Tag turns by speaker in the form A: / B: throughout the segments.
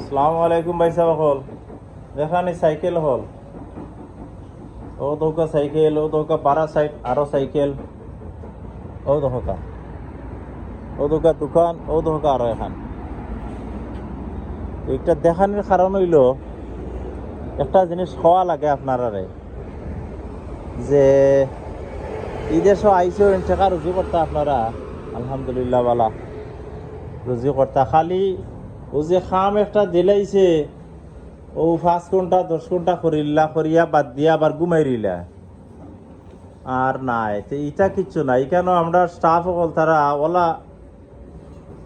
A: আসসালামু আলাইকুম ভাই সাহেব হল দেখানি সাইকেল হল ও দৌকা সাইকেল ও দৌকা পারা সাইড আরো সাইকেল ও দৌকা দোকান ও দৌকা আরো এখান একটা দেখানোর কারণ হইল একটা জিনিস খাওয়া লাগে আপনারারে যে এই দেশ আইসো টাকা রুজি করতে আপনারা আলহামদুলিল্লাহ বালা রুজি করতে খালি ও যে খাম একটা দিলাইছে ও 5 ঘন্টা 10 ঘন্টা করিয়া বাদ দিয়া আবার ঘুমাইরিলা আর নাই তো এটা কিচ্ছু নাই কেন আমরা স্টাফ সকল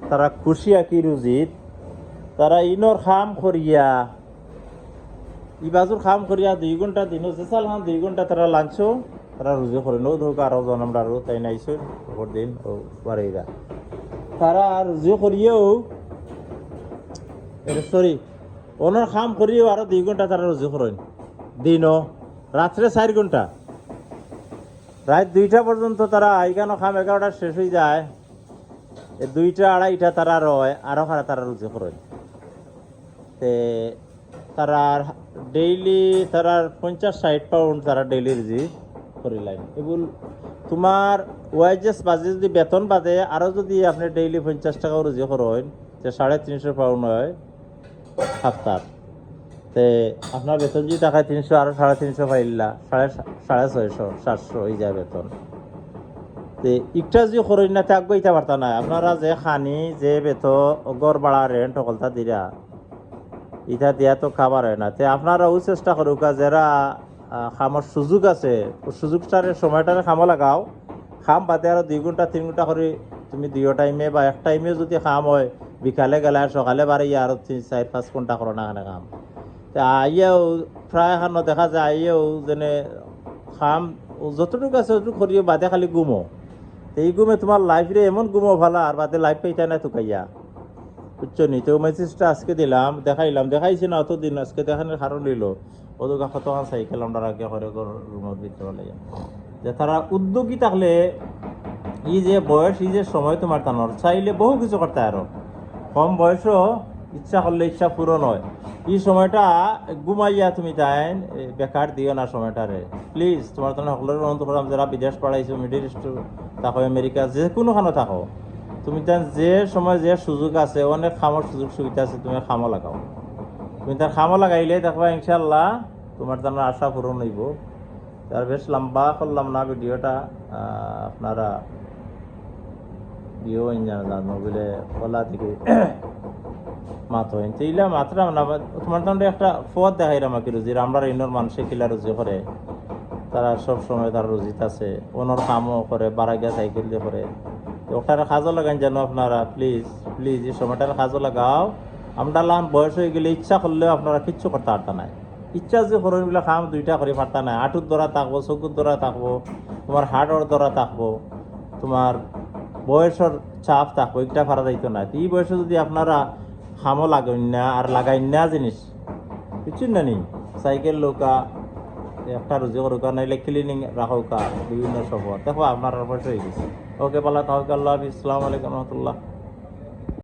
A: তারা খুশি কি রুজিত তারা ইনর খাম করিয়া ইবাজুর খাম করিয়া 2 ঘন্টা দিন যেসাল খান 2 ঘন্টা তারা লাঞ্চও তারা রুজি করে নো ধোক আরো জন আমরা তাই নাইছো দিন ও বাড়িরা তারা রুজি করিয়েও সরি ওনার খাম করিও আরো 2 ঘন্টা তারা রুজি করেন দিনও রাত্রে 4 ঘন্টা রাত 2টা পর্যন্ত তারা আইগানো খাম 11টা শেষ হয়ে যায় 2টা 2:30টা তারা রয় আরো খারা তারা রুজি করেন তে তারা ডেইলি তারা 50-60 পাউন্ড তারা ডেইলি রুজি করিলেন এগুল তোমার ওয়াইজেস বাজে যদি বেতন বাদে আরো যদি আপনি ডেইলি 50 টাকা রুজি করেন যে 350 পাউন্ড হয় সপ্তাহ তে আপনার বেতন যদি টাকায় 300 আরো 350 পাইলা 650-700 হয়ে যায় বেতন তে একটা যদি করেন না থাকবো এটা পারতা না আপনারা যে খানি যে গড় ভাড়া রেন্ট সকলটা দিরা ইটা দিয়া তো খাবার হয় না তে আপনারাও চেষ্টা করুক যারা খামার সুযোগ আছে সুযোগটারে সময়টারে খামো লাগাও খাম বাদে আরো 2 ঘন্টা 3 ঘন্টা করে তুমি 2 টাইমে বা এক টাইমে যদি খাম হয় বিকালে গেলে আর সকালে বাড়ি আরো 3-4-5 ঘন্টা করো না খাম তা আইয়াও প্রায় এখানো দেখা যায় আইয়াও যেনে খাম যতটুকু আছে ততটুকু করিও বাদে খালি ঘুমো এই ঘুমে তোমার লাইফে এমন ঘুমো ভালো আর বাদে লাইফ পাইতা না তুকাইয়া বুঝছো নি তো মেসেজটা আজকে দিলাম দেখাইছি না অতদিন আজকে দেখানোর কারণ নিল ওদের কতখান সাইকেল আমরা আগে করে রুমের ভিতরে লাগে যে তারা উদ্যোগী থাকলে এই যে বয়স এই যে সময় তোমার টানোর চাইলে বহু কিছু করতে আরো কম বয়সও ইচ্ছা করলে ইচ্ছা পূরণ হয় এই সময়টা ঘুমাইয়া তুমি তাই বেকার দিও না সময়টারে প্লিজ তোমার তো সকলের অনুরোধ করলাম যারা বিদেশ পড়াইছো মিডিল ইস্ট থাকো আমেরিকা যে কোনোখানে থাকো তুমি তার যে সময় যে সুযোগ আছে অনেক খামর সুযোগ সুবিধা আছে তুমি খামো লাগাও তুমি তার খামো লাগাইলে দেখবা ইনশাল্লাহ তোমার তার আশা পূরণ হইব তার বেশ লম্বা করলাম না ভিডিওটা আপনারা ভিডিও জানো বলে বলা থেকে মাথা হইন এইলা মাত্রা না তোমার তাহলে একটা পথ দেখাইলাম আমাকে রুজির আমরা ইনোর মানুষে কিলা রুজি করে তারা সব সময় তার রুজিত আছে অনর কামও করে বাড়া গিয়া সাইকেল দিয়ে করে ওটারে কাজও লাগান জানো আপনারা প্লিজ এই সময়টার কাজও লাগাও আমরা লান বয়স হয়ে গেলে ইচ্ছা করলেও আপনারা কিচ্ছু করতে পারতা নাই ইচ্ছা যে করেন বলে খাম 2টা করে পারতা নাই আঁটুর দ্বারা থাকবো চকুর দ্বারা থাকবো তোমার হার্টের দ্বারা থাকবো তোমার বয়সের চাপ থাকবো একটা ভাড়া যাইতো না এই বয়সে যদি আপনারা খামও লাগাইন না আর লাগাইন না জিনিস বুঝছেন না নি সাইকেল লোকা একটা রুজি করুকা নাইলে ক্লিনিং রাখুকা বিভিন্ন সব দেখো আপনার বয়স হয়ে গেছে ওকে পাল্লা তাহলে আল্লাহ হাফিজ আসসালামু আলাইকুম রহমতুল্লাহ